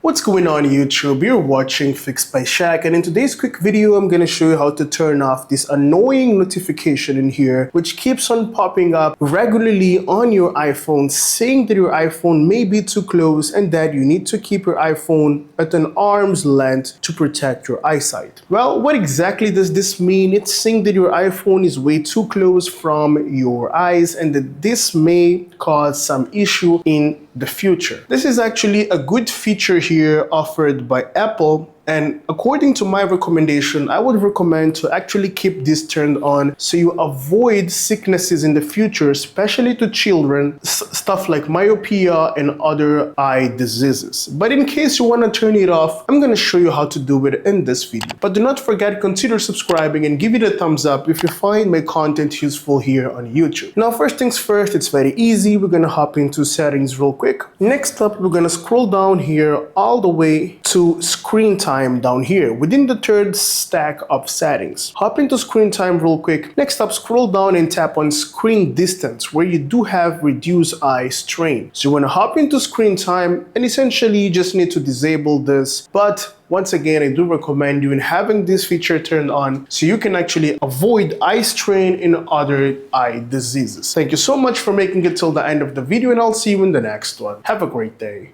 What's going on YouTube? You're watching Fixed by Shaq, and in today's quick video I'm going to show you how to turn off this annoying notification in here which keeps on popping up regularly on your iPhone saying that your iPhone may be too close and that you need to keep your iPhone at an arm's length to protect your eyesight. Well, what exactly does this mean? It's saying that your iPhone is way too close from your eyes and that this may cause some issue in the future. This is actually a good feature here offered by Apple, and according to my recommendation, I would recommend to actually keep this turned on so you avoid sicknesses in the future, especially to children, stuff like myopia and other eye diseases. But in case you want to turn it off, I'm going to show you how to do it in this video. But do not forget, consider subscribing and give it a thumbs up if you find my content useful here on YouTube. Now, first things first, it's very easy. We're going to hop into settings real quick. Next up, we're going to scroll down here all the way to screen time down here within the third stack of settings. Hop into screen time real quick. Next up, scroll down and tap on screen distance where you do have reduce eye strain. So you want to hop into screen time and essentially you just need to disable this. But once again, I do recommend you in having this feature turned on so you can actually avoid eye strain in other eye diseases. Thank you so much for making it till the end of the video, and I'll see you in the next one. Have a great day.